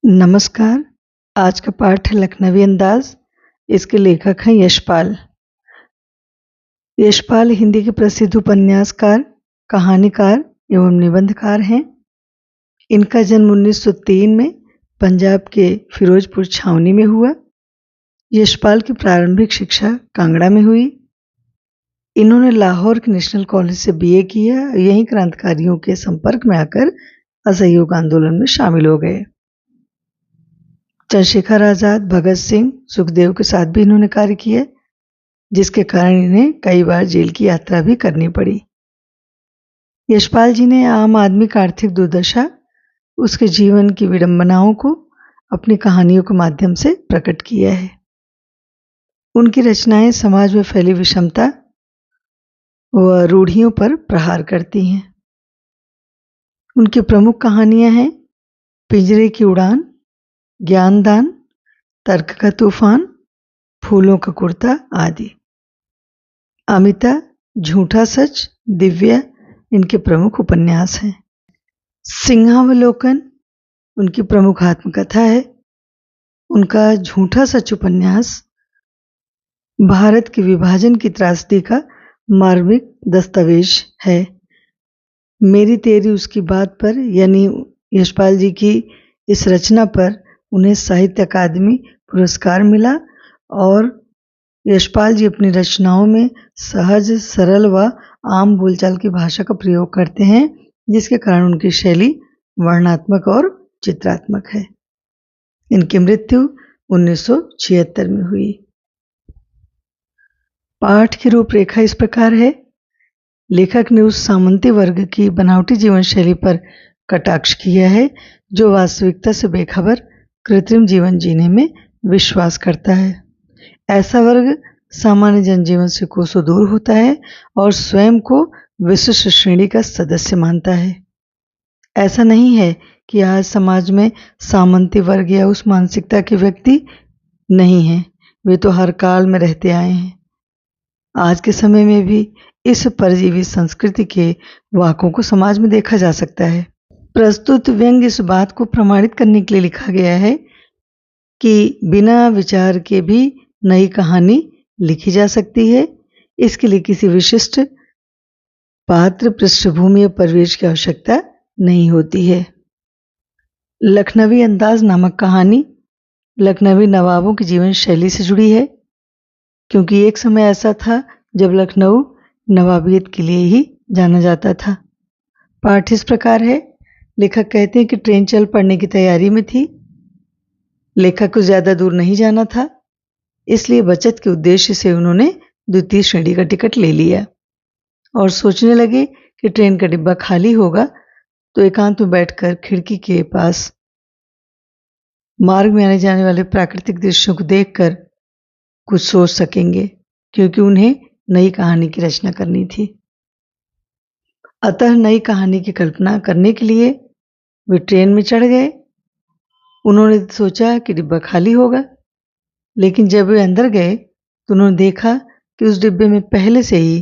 नमस्कार। आज का पाठ है लखनवी अंदाज। इसके लेखक हैं यशपाल। यशपाल हिंदी के प्रसिद्ध उपन्यासकार, कहानीकार एवं निबंधकार हैं। इनका जन्म 1903 में पंजाब के फिरोजपुर छावनी में हुआ। यशपाल की प्रारंभिक शिक्षा कांगड़ा में हुई। इन्होंने लाहौर के नेशनल कॉलेज से बीए किया। यहीं क्रांतिकारियों के संपर्क में आकर असहयोग आंदोलन में शामिल हो गए। चंद्रशेखर आजाद, भगत सिंह, सुखदेव के साथ भी इन्होंने कार्य किया, जिसके कारण इन्हें कई बार जेल की यात्रा भी करनी पड़ी। यशपाल जी ने आम आदमी की आर्थिक दुर्दशा, उसके जीवन की विडंबनाओं को अपनी कहानियों के माध्यम से प्रकट किया है। उनकी रचनाएं समाज में फैली विषमता व रूढ़ियों पर प्रहार करती हैं। उनकी प्रमुख कहानियां हैं पिंजरे की उड़ान, ज्ञानदान, तर्क का तूफान, फूलों का कुर्ता आदि। अमिता, झूठा सच, दिव्या इनके प्रमुख उपन्यास हैं। सिंहावलोकन उनकी प्रमुख आत्मकथा है। उनका झूठा सच उपन्यास भारत के विभाजन की त्रासदी का मार्मिक दस्तावेज है। मेरी तेरी उसकी बात पर, यानी यशपाल जी की इस रचना पर उन्हें साहित्य अकादमी पुरस्कार मिला। और यशपाल जी अपनी रचनाओं में सहज, सरल व आम बोलचाल की भाषा का प्रयोग करते हैं, जिसके कारण उनकी शैली वर्णनात्मक और चित्रात्मक है। इनकी मृत्यु 1976 में हुई। पाठ की रूपरेखा इस प्रकार है। लेखक ने उस सामंती वर्ग की बनावटी जीवन शैली पर कटाक्ष किया है जो वास्तविकता से बेखबर कृत्रिम जीवन जीने में विश्वास करता है। ऐसा वर्ग सामान्य जनजीवन से कोसों दूर होता है और स्वयं को विशिष्ट श्रेणी का सदस्य मानता है। ऐसा नहीं है कि आज समाज में सामंती वर्ग या उस मानसिकता के व्यक्ति नहीं हैं, वे तो हर काल में रहते आए हैं। आज के समय में भी इस परजीवी संस्कृति के वाकों को समाज में देखा जा सकता है। प्रस्तुत व्यंग इस बात को प्रमाणित करने के लिए लिखा गया है कि बिना विचार के भी नई कहानी लिखी जा सकती है। इसके लिए किसी विशिष्ट पात्र, पृष्ठभूमि या परिवेश की आवश्यकता नहीं होती है। लखनवी अंदाज नामक कहानी लखनवी नवाबों की जीवन शैली से जुड़ी है, क्योंकि एक समय ऐसा था जब लखनऊ नवाबियत के लिए ही जाना जाता था। पाठ इस प्रकार है। लेखक कहते हैं कि ट्रेन चल पड़ने की तैयारी में थी। लेखक को ज्यादा दूर नहीं जाना था, इसलिए बचत के उद्देश्य से उन्होंने द्वितीय श्रेणी का टिकट ले लिया और सोचने लगे कि ट्रेन का डिब्बा खाली होगा तो एकांत में बैठकर खिड़की के पास मार्ग में आने जाने वाले प्राकृतिक दृश्यों को देखकर कुछ सोच सकेंगे, क्योंकि उन्हें नई कहानी की रचना करनी थी। अतः नई कहानी की कल्पना करने के लिए वे ट्रेन में चढ़ गए। उन्होंने सोचा कि डिब्बा खाली होगा, लेकिन जब वे अंदर गए तो उन्होंने देखा कि उस डिब्बे में पहले से ही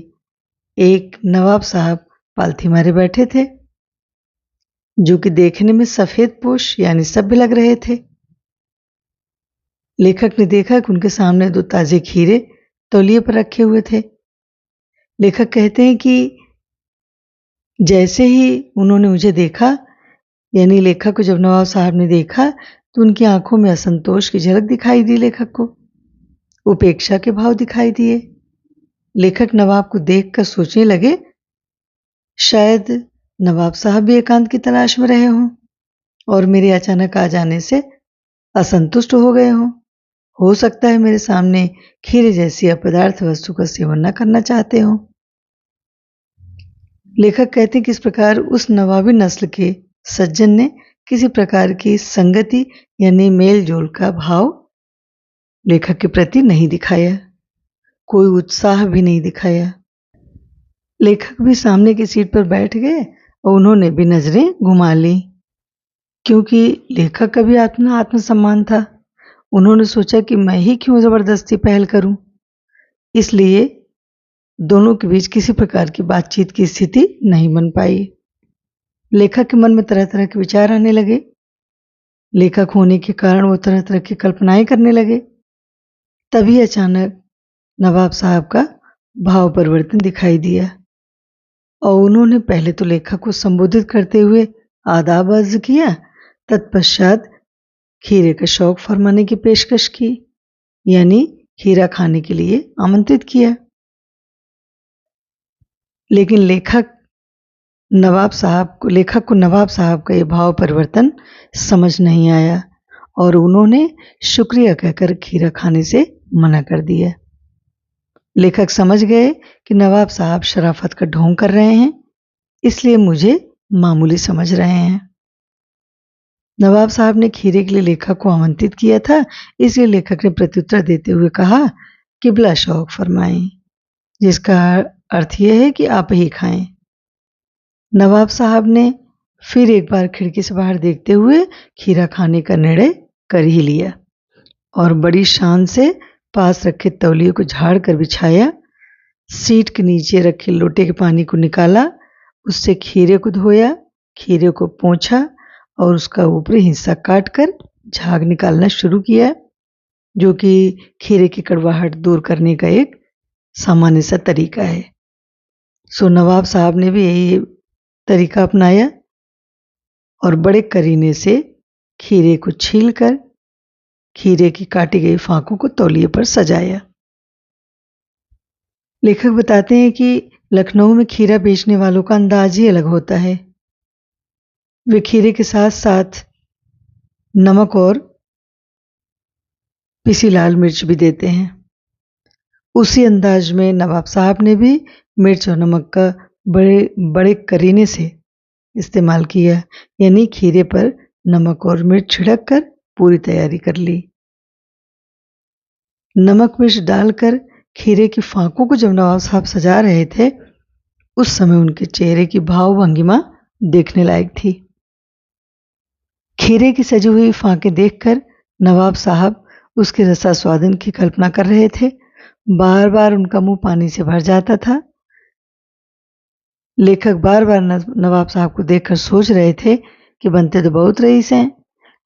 एक नवाब साहब पालथी मारे बैठे थे, जो कि देखने में सफेद पोश यानी सभ्य लग रहे थे। लेखक ने देखा कि उनके सामने 2 ताजे खीरे तौलिए पर रखे हुए थे। लेखक कहते हैं कि जैसे ही उन्होंने मुझे देखा, यानी लेखक को जब नवाब साहब ने देखा तो उनकी आंखों में असंतोष की झलक दिखाई दी। लेखक को उपेक्षा के भाव दिखाई दिए। लेखक नवाब को देखकर सोचने लगे, शायद नवाब साहब भी एकांत की तलाश में रहे हों और मेरे अचानक आ जाने से असंतुष्ट हो गए हों। हो सकता है मेरे सामने खीरे जैसी अपदार्थ वस्तु का सेवन न करना चाहते हों। लेखक कहते हैं कि इस प्रकार उस नवाबी नस्ल के सज्जन ने किसी प्रकार की संगति यानी मेल जोल का भाव लेखक के प्रति नहीं दिखाया, कोई उत्साह भी नहीं दिखाया। लेखक भी सामने की सीट पर बैठ गए और उन्होंने भी नजरें घुमा ली, क्योंकि लेखक का भी अपना आत्मसम्मान था। उन्होंने सोचा कि मैं ही क्यों जबरदस्ती पहल करूं। इसलिए दोनों के बीच किसी प्रकार की बातचीत की स्थिति नहीं बन पाई। लेखक के मन में तरह तरह के विचार आने लगे। लेखक होने के कारण वो तरह तरह की कल्पनाएं करने लगे। तभी अचानक नवाब साहब का भाव परिवर्तन दिखाई दिया और उन्होंने पहले तो लेखक को संबोधित करते हुए आदाब अर्ज किया, तत्पश्चात खीरे का शौक फरमाने की पेशकश की, यानी खीरा खाने के लिए आमंत्रित किया। लेकिन लेखक को नवाब साहब का यह भाव परिवर्तन समझ नहीं आया और उन्होंने शुक्रिया कहकर खीरा खाने से मना कर दिया। लेखक समझ गए कि नवाब साहब शराफत का ढोंग कर रहे हैं, इसलिए मुझे मामूली समझ रहे हैं। नवाब साहब ने खीरे के लिए लेखक को आमंत्रित किया था, इसलिए लेखक ने प्रत्युत्तर देते हुए कहा, किबला शौक फरमाएं, जिसका अर्थ यह है कि आप ही खाएं। नवाब साहब ने फिर एक बार खिड़की से बाहर देखते हुए खीरा खाने का निर्णय कर ही लिया और बड़ी शान से पास रखे तौलिए को झाड़ कर बिछाया, सीट के नीचे रखे लोटे के पानी को निकाला, उससे खीरे को धोया, खीरे को पोंछा और उसका ऊपरी हिस्सा काटकर झाग निकालना शुरू किया, जो कि खीरे की कड़वाहट दूर करने का एक सामान्य सा तरीका है। सो नवाब साहब ने भी यही तरीका अपनाया और बड़े करीने से खीरे को छीलकर खीरे की काटी गई फांकों को तौलिए पर सजाया। लेखक बताते हैं कि लखनऊ में खीरा बेचने वालों का अंदाज ही अलग होता है। वे खीरे के साथ साथ नमक और पिसी लाल मिर्च भी देते हैं। उसी अंदाज में नवाब साहब ने भी मिर्च और नमक का बड़े बड़े करीने से इस्तेमाल किया, यानी खीरे पर नमक और मिर्च छिड़क कर पूरी तैयारी कर ली। नमक मिर्च डालकर खीरे की फांकों को जब नवाब साहब सजा रहे थे, उस समय उनके चेहरे की भाव भंगिमा देखने लायक थी। खीरे की सजी हुई फांकें देखकर नवाब साहब उसके रसास्वादन की कल्पना कर रहे थे। बार बार उनका मुंह पानी से भर जाता था। लेखक बार बार नवाब साहब को देखकर सोच रहे थे कि बनते तो बहुत रईस हैं,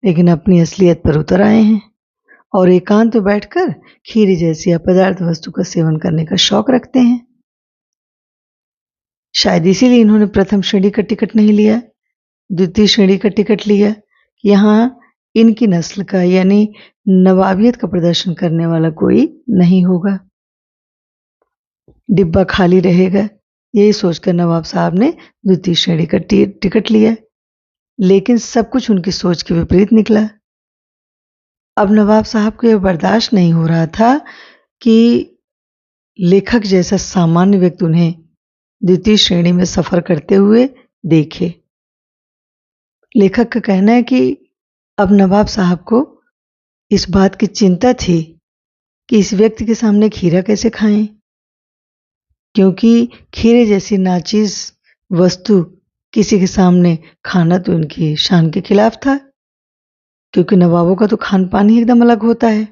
लेकिन अपनी असलियत पर उतर आए हैं और एकांत में बैठकर खीरे जैसी अपदार्थ वस्तु का सेवन करने का शौक रखते हैं। शायद इसीलिए इन्होंने प्रथम श्रेणी का टिकट नहीं लिया, द्वितीय श्रेणी का टिकट लिया। यहाँ इनकी नस्ल का यानी नवाबियत का प्रदर्शन करने वाला कोई नहीं होगा, डिब्बा खाली रहेगा, यही सोचकर नवाब साहब ने द्वितीय श्रेणी का टिकट लिया। लेकिन सब कुछ उनकी सोच के विपरीत निकला। अब नवाब साहब को यह बर्दाश्त नहीं हो रहा था कि लेखक जैसा सामान्य व्यक्ति उन्हें द्वितीय श्रेणी में सफर करते हुए देखे। लेखक का कहना है कि अब नवाब साहब को इस बात की चिंता थी कि इस व्यक्ति के सामने खीरा कैसे खाएं, क्योंकि खीरे जैसी नाचीज वस्तु किसी के सामने खाना तो उनकी शान के खिलाफ था, क्योंकि नवाबों का तो खान पान ही एकदम अलग होता है।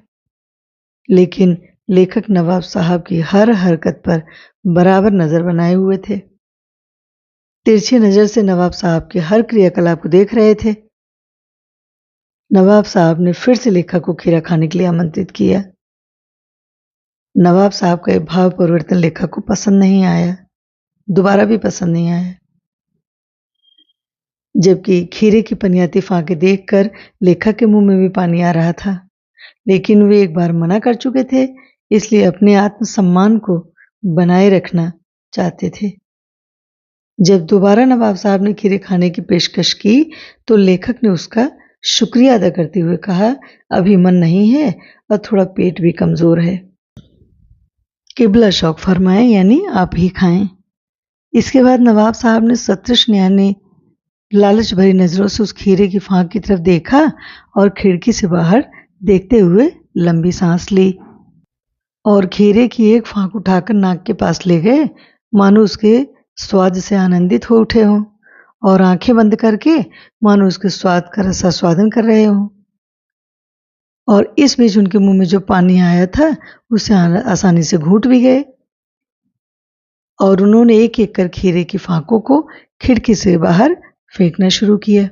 लेकिन लेखक नवाब साहब की हर हरकत पर बराबर नजर बनाए हुए थे, तिरछी नजर से नवाब साहब के हर क्रियाकलाप को देख रहे थे। नवाब साहब ने फिर से लेखक को खीरा खाने के लिए आमंत्रित किया। नवाब साहब का यह भाव परिवर्तन लेखक को पसंद नहीं आया, दोबारा भी पसंद नहीं आया। जबकि खीरे की पनियाती फांकें देखकर लेखक के मुंह में भी पानी आ रहा था, लेकिन वे एक बार मना कर चुके थे, इसलिए अपने आत्मसम्मान को बनाए रखना चाहते थे। जब दोबारा नवाब साहब ने खीरे खाने की पेशकश की तो लेखक ने उसका शुक्रिया अदा करते हुए कहा, अभी मन नहीं है और थोड़ा पेट भी कमजोर है, किबला शौक फरमाए, यानी आप ही खाएं। इसके बाद नवाब साहब ने सतृष्ण यानी लालच भरी नजरों से उस खीरे की फांक की तरफ देखा और खिड़की से बाहर देखते हुए लंबी सांस ली और खीरे की एक फांक उठाकर नाक के पास ले गए, मानो उसके स्वाद से आनंदित हो उठे हों और आंखें बंद करके मानो उसके स्वाद का रसास्वादन कर रहे हों। और इस बीच उनके मुंह में जो पानी आया था उसे आसानी से घूंट भी गए और उन्होंने एक एक कर खीरे की फांकों को खिड़की से बाहर फेंकना शुरू किया।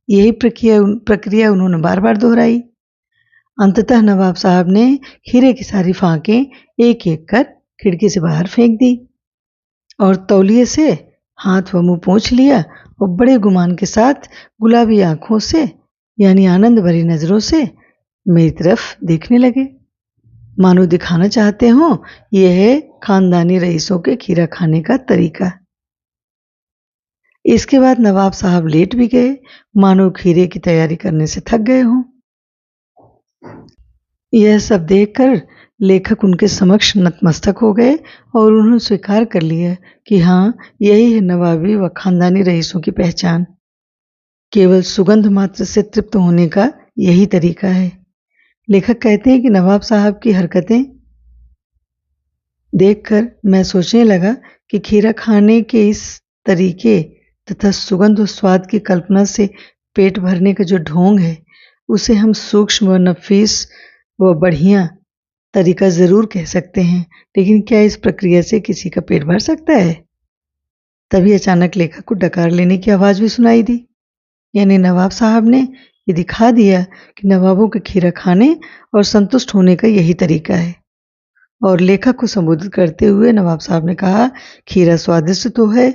यही प्रक्रिया उन्होंने बार बार दोहराई। अंततः नवाब साहब ने हीरे की सारी फांकें एक एक कर खिड़की से बाहर फेंक दी और तौलिए से हाथ व मुंह पोंछ लिया और बड़े गुमान के साथ गुलाबी आंखों से यानी आनंद भरी नजरों से मेरी तरफ देखने लगे, मानो दिखाना चाहते हो यह है खानदानी रईसों के खीरा खाने का तरीका। इसके बाद नवाब साहब लेट भी गए, मानो खीरे की तैयारी करने से थक गए हों। यह सब देखकर लेखक उनके समक्ष नतमस्तक हो गए और उन्होंने स्वीकार कर लिया कि हाँ, यही है नवाबी व खानदानी रईसों की पहचान। केवल सुगंध मात्र से तृप्त होने का यही तरीका है। लेखक कहते हैं कि नवाब साहब की हरकतें देखकर मैं सोचने लगा कि खीरा खाने के इस तरीके तथा सुगंध और स्वाद की कल्पना से पेट भरने का जो ढोंग है, उसे हम सूक्ष्म व नफीस व बढ़िया तरीका जरूर कह सकते हैं, लेकिन क्या इस प्रक्रिया से किसी का पेट भर सकता है? तभी अचानक लेखक को डकार लेने की आवाज भी सुनाई दी। यानी नवाब साहब ने ये दिखा दिया कि नवाबों के खीरा खाने और संतुष्ट होने का यही तरीका है। और लेखक को संबोधित करते हुए नवाब साहब ने कहा, खीरा स्वादिष्ट तो है,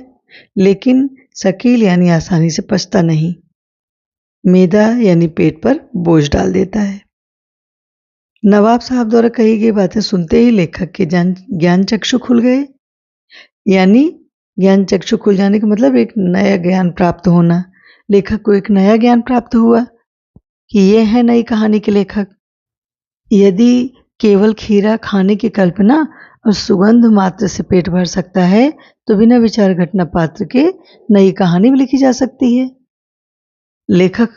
लेकिन शकील यानी आसानी से पचता नहीं, मैदा यानी पेट पर बोझ डाल देता है। नवाब साहब द्वारा कही गई बातें सुनते ही लेखक के ज्ञान चक्षु खुल गए। यानी ज्ञान चक्षु खुल जाने का मतलब एक नया ज्ञान प्राप्त होना। लेखक को एक नया ज्ञान प्राप्त हुआ कि ये है नई कहानी के लेखक। यदि केवल खीरा खाने की कल्पना और सुगंध मात्र से पेट भर सकता है, तो बिना विचार घटना पात्र के नई कहानी भी लिखी जा सकती है। लेखक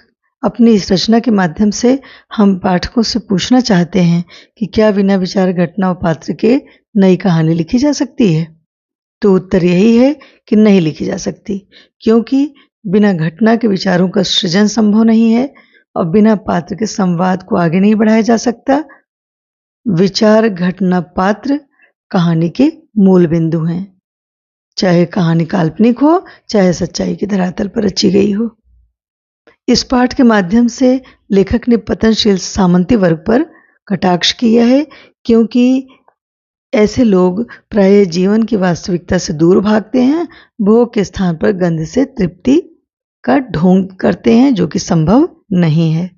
अपनी इस रचना के माध्यम से हम पाठकों से पूछना चाहते हैं कि क्या बिना विचार घटना और पात्र के नई कहानी लिखी जा सकती है? तो उत्तर यही है कि नहीं लिखी जा सकती, क्योंकि बिना घटना के विचारों का सृजन संभव नहीं है और बिना पात्र के संवाद को आगे नहीं बढ़ाया जा सकता। विचार घटना पात्र कहानी के मूल बिंदु हैं, चाहे कहानी काल्पनिक हो चाहे सच्चाई की धरातल पर रची गई हो। इस पाठ के माध्यम से लेखक ने पतनशील सामंती वर्ग पर कटाक्ष किया है, क्योंकि ऐसे लोग प्रायः जीवन की वास्तविकता से दूर भागते हैं, भोग के स्थान पर गंध से तृप्ति का ढोंग करते हैं, जो कि संभव नहीं है।